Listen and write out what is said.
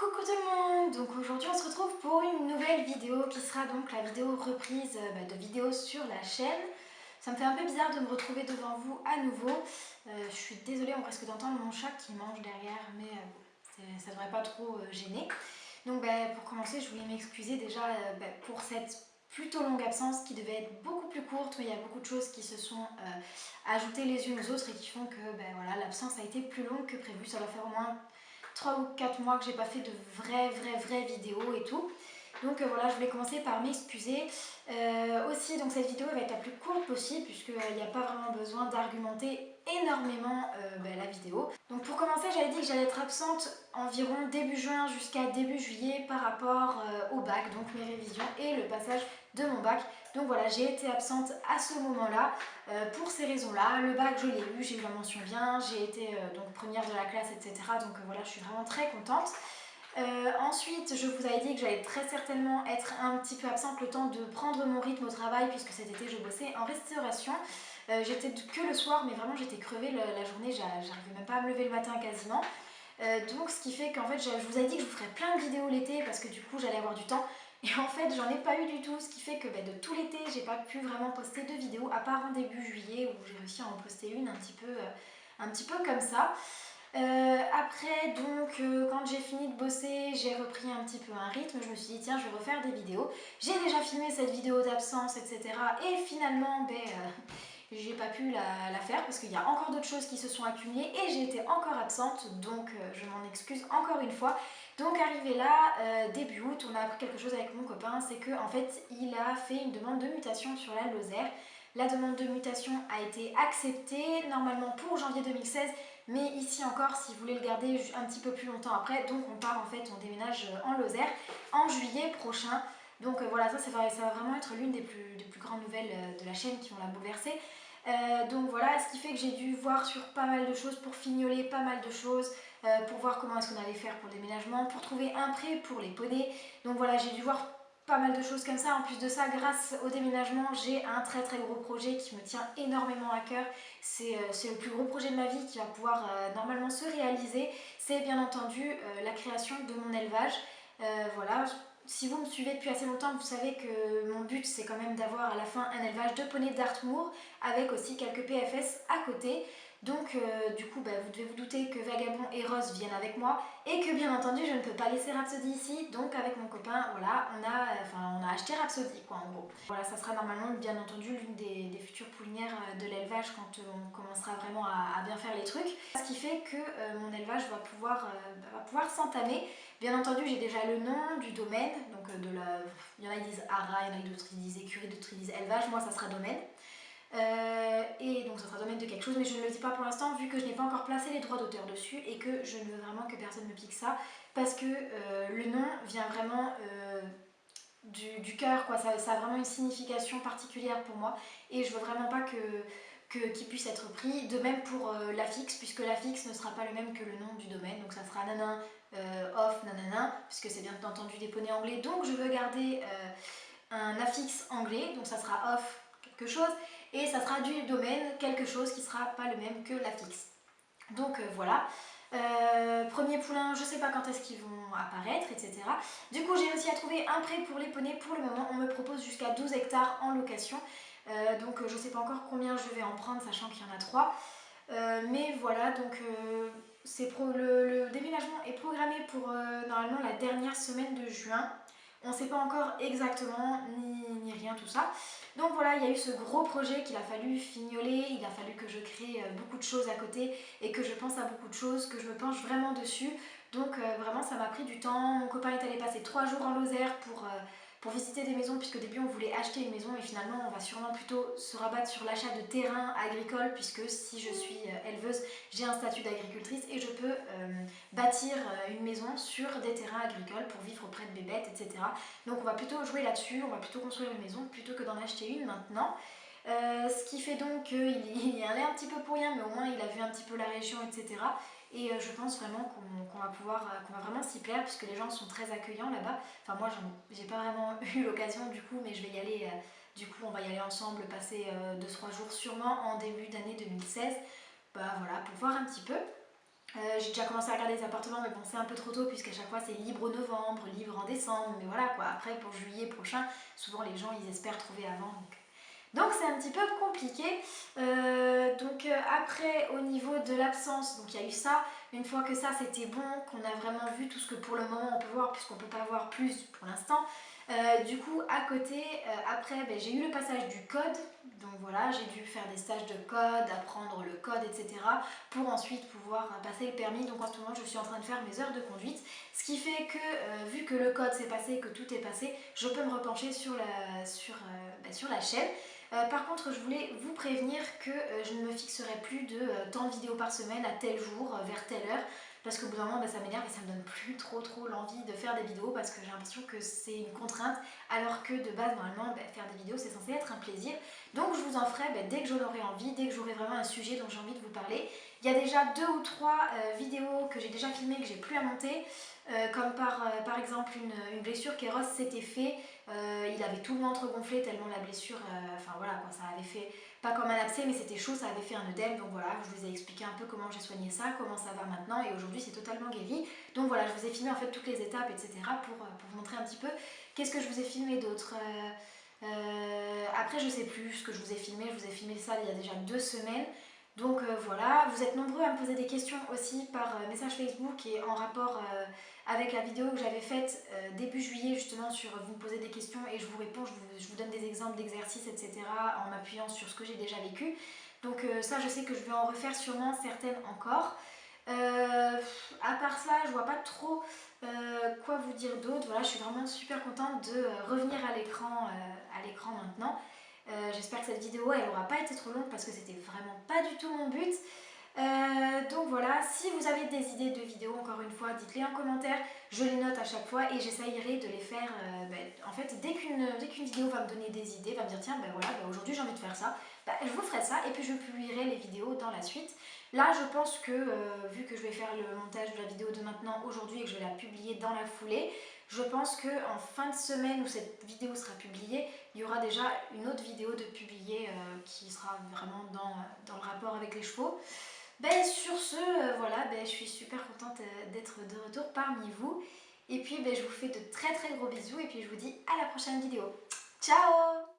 Coucou tout le monde. Donc aujourd'hui on se retrouve pour une nouvelle vidéo qui sera donc la vidéo reprise de vidéos sur la chaîne. Ça me fait un peu bizarre de me retrouver devant vous à nouveau. Je suis désolée, on risque d'entendre mon chat qui mange derrière, mais ça devrait pas trop gêner. Donc pour commencer, je voulais m'excuser déjà pour cette plutôt longue absence qui devait être beaucoup plus courte, mais il y a beaucoup de choses qui se sont ajoutées les unes aux autres et qui font que voilà, l'absence a été plus longue que prévu. Ça va faire au moins 3 ou 4 mois que j'ai pas fait de vraies vidéos et tout. Donc voilà, je voulais commencer par m'excuser. Aussi, donc cette vidéo va être la plus courte possible puisqu'il n'y a pas vraiment besoin d'argumenter énormément la vidéo. Donc pour commencer, j'avais dit que j'allais être absente environ début juin jusqu'à début juillet par rapport au bac, donc mes révisions et le passage de mon bac. Donc voilà, j'ai été absente à ce moment-là pour ces raisons-là. Le bac, je l'ai eu, j'ai eu la mention bien, j'ai été donc première de la classe, etc. Donc voilà, je suis vraiment très contente. Ensuite, je vous avais dit que j'allais très certainement être un petit peu absente le temps de prendre mon rythme au travail puisque cet été je bossais en restauration. J'étais que le soir, mais vraiment j'étais crevée la journée, j'arrivais même pas à me lever le matin quasiment. Donc ce qui fait qu'en fait je vous avais dit que je vous ferais plein de vidéos l'été parce que du coup j'allais avoir du temps. Et en fait j'en ai pas eu du tout, ce qui fait que de tout l'été j'ai pas pu vraiment poster de vidéos à part en début juillet où j'ai réussi à en poster une un petit peu comme ça. Après donc quand j'ai fini de bosser, j'ai repris un petit peu un rythme, je me suis dit tiens je vais refaire des vidéos. J'ai déjà filmé cette vidéo d'absence etc. Et finalement j'ai pas pu la faire parce qu'il y a encore d'autres choses qui se sont accumulées et j'ai été encore absente, donc je m'en excuse encore une fois. Donc arrivé là, début août, on a appris quelque chose avec mon copain, c'est qu'en fait il a fait une demande de mutation sur la Lozère. La demande de mutation a été acceptée normalement pour janvier 2016, mais ici encore si vous voulez le garder un petit peu plus longtemps après, donc on part en fait, on déménage en Lozère en juillet prochain. Donc voilà, ça va vraiment être l'une des plus grandes nouvelles de la chaîne qui vont la bouleverser. Donc voilà, ce qui fait que j'ai dû voir sur pas mal de choses pour fignoler pas mal de choses, pour voir comment est-ce qu'on allait faire pour le déménagement, pour trouver un prêt pour les poneys. Donc voilà, j'ai dû voir pas mal de choses comme ça. En plus de ça, grâce au déménagement, j'ai un très gros projet qui me tient énormément à cœur. C'est le plus gros projet de ma vie qui va pouvoir normalement se réaliser. C'est bien entendu la création de mon élevage. Voilà. Si vous me suivez depuis assez longtemps, vous savez que mon but c'est quand même d'avoir à la fin un élevage de poneys d'Artmoor avec aussi quelques PFS à côté. Donc du coup vous devez vous douter que Vagabond et Rose viennent avec moi et que bien entendu je ne peux pas laisser Rhapsody ici. Donc avec mon copain voilà on a acheté Rhapsody quoi en gros. Voilà, ça sera normalement bien entendu l'une des futures poulinières de l'élevage quand on commencera vraiment à bien faire les trucs. Ce qui fait que mon élevage va pouvoir s'entamer. Bien entendu, j'ai déjà le nom du domaine, donc il y en a qui disent haras, il y en a d'autres qui disent écurie, d'autres qui disent élevage, moi ça sera domaine. Et donc ça sera domaine de quelque chose, mais je ne le dis pas pour l'instant vu que je n'ai pas encore placé les droits d'auteur dessus et que je ne veux vraiment que personne ne pique ça parce que le nom vient vraiment du cœur, quoi. Ça a vraiment une signification particulière pour moi et je veux vraiment pas qu'il puisse être pris. De même pour l'affixe, puisque l'affixe ne sera pas le même que le nom du domaine, donc ça sera nanin off nanana, puisque c'est bien entendu des poneys anglais, donc je veux garder un affixe anglais, donc ça sera off quelque chose, et ça sera du domaine quelque chose qui sera pas le même que l'affixe. Donc voilà. Premier poulain, je sais pas quand est-ce qu'ils vont apparaître, etc. Du coup, j'ai réussi à trouver un prêt pour les poneys. Pour le moment, on me propose jusqu'à 12 hectares en location. Donc je sais pas encore combien je vais en prendre, sachant qu'il y en a 3. Mais voilà, donc le déménagement est programmé pour normalement la dernière semaine de juin. On ne sait pas encore exactement ni rien tout ça. Donc voilà, il y a eu ce gros projet qu'il a fallu fignoler, il a fallu que je crée beaucoup de choses à côté et que je pense à beaucoup de choses, que je me penche vraiment dessus. Donc vraiment ça m'a pris du temps. Mon copain est allé passer 3 jours en Lozère pour visiter des maisons, puisque au début on voulait acheter une maison et finalement on va sûrement plutôt se rabattre sur l'achat de terrains agricoles, puisque si je suis éleveuse, j'ai un statut d'agricultrice et je peux bâtir une maison sur des terrains agricoles pour vivre auprès de bébêtes, etc. Donc on va plutôt jouer là-dessus, on va plutôt construire une maison plutôt que d'en acheter une maintenant. Ce qui fait donc qu'il y allait un petit peu pour rien, mais au moins il a vu un petit peu la région, etc. Et je pense vraiment qu'on va vraiment s'y plaire puisque les gens sont très accueillants là-bas. Enfin moi j'ai pas vraiment eu l'occasion du coup, mais je vais y aller, du coup on va y aller ensemble, passer 2-3 jours sûrement en début d'année 2016. Bah voilà, pour voir un petit peu. J'ai déjà commencé à regarder des appartements, mais bon, c'est un peu trop tôt puisqu'à chaque fois c'est libre au novembre, libre en décembre, mais voilà quoi. Après, pour juillet prochain, souvent les gens ils espèrent trouver avant. Donc c'est un petit peu compliqué. Après, au niveau de l'absence, donc il y a eu ça. Une fois que ça c'était bon, qu'on a vraiment vu tout ce que pour le moment on peut voir, puisqu'on peut pas voir plus pour l'instant. Du coup, à côté, après, j'ai eu le passage du code. Donc voilà, j'ai dû faire des stages de code, apprendre le code, etc. pour ensuite pouvoir passer le permis. Donc en ce moment, je suis en train de faire mes heures de conduite. Ce qui fait que, vu que le code s'est passé, que tout est passé, je peux me repencher sur la chaîne. Par contre, je voulais vous prévenir que je ne me fixerai plus de temps de vidéo par semaine à tel jour, vers telle heure, parce qu'au bout d'un moment, ça m'énerve et ça me donne plus trop l'envie de faire des vidéos parce que j'ai l'impression que c'est une contrainte, alors que de base, normalement, faire des vidéos, c'est censé être un plaisir. Donc je vous en ferai dès que j'en aurai envie, dès que j'aurai vraiment un sujet dont j'ai envie de vous parler. Il y a déjà 2 ou 3 vidéos que j'ai déjà filmées que j'ai plus à monter, comme par exemple une blessure qu'Eros s'était fait. Il avait tout le ventre gonflé tellement la blessure, enfin voilà quoi, ça avait fait, pas comme un abcès mais c'était chaud, ça avait fait un œdème. Donc voilà, je vous ai expliqué un peu comment j'ai soigné ça, comment ça va maintenant, et aujourd'hui c'est totalement guéri. Donc voilà, je vous ai filmé en fait toutes les étapes, etc. pour vous montrer un petit peu. Qu'est-ce que je vous ai filmé d'autre? Après je sais plus ce que je vous ai filmé ça il y a déjà 2 semaines. Donc voilà, vous êtes nombreux à me poser des questions aussi par message Facebook et en rapport avec la vidéo que j'avais faite début juillet justement sur vous me posez des questions et je vous réponds, je vous donne des exemples d'exercices, etc. en m'appuyant sur ce que j'ai déjà vécu. Donc ça je sais que je vais en refaire sûrement certaines encore. À part ça, je vois pas trop quoi vous dire d'autre. Voilà, je suis vraiment super contente de revenir à l'écran maintenant. J'espère que cette vidéo elle aura pas été trop longue parce que c'était vraiment pas du tout mon but. Donc voilà, si vous avez des idées de vidéos, encore une fois, dites-les en commentaire, je les note à chaque fois et j'essayerai de les faire, en fait, dès qu'une vidéo va me donner des idées, va me dire tiens, voilà, aujourd'hui j'ai envie de faire ça, je vous ferai ça et puis je publierai les vidéos dans la suite. Là, je pense que, vu que je vais faire le montage de la vidéo de maintenant aujourd'hui et que je vais la publier dans la foulée, je pense qu'en fin de semaine où cette vidéo sera publiée, il y aura déjà une autre vidéo de publier qui sera vraiment dans le rapport avec les chevaux. Sur ce, voilà, je suis super contente d'être de retour parmi vous. Et puis je vous fais de très gros bisous et puis je vous dis à la prochaine vidéo. Ciao!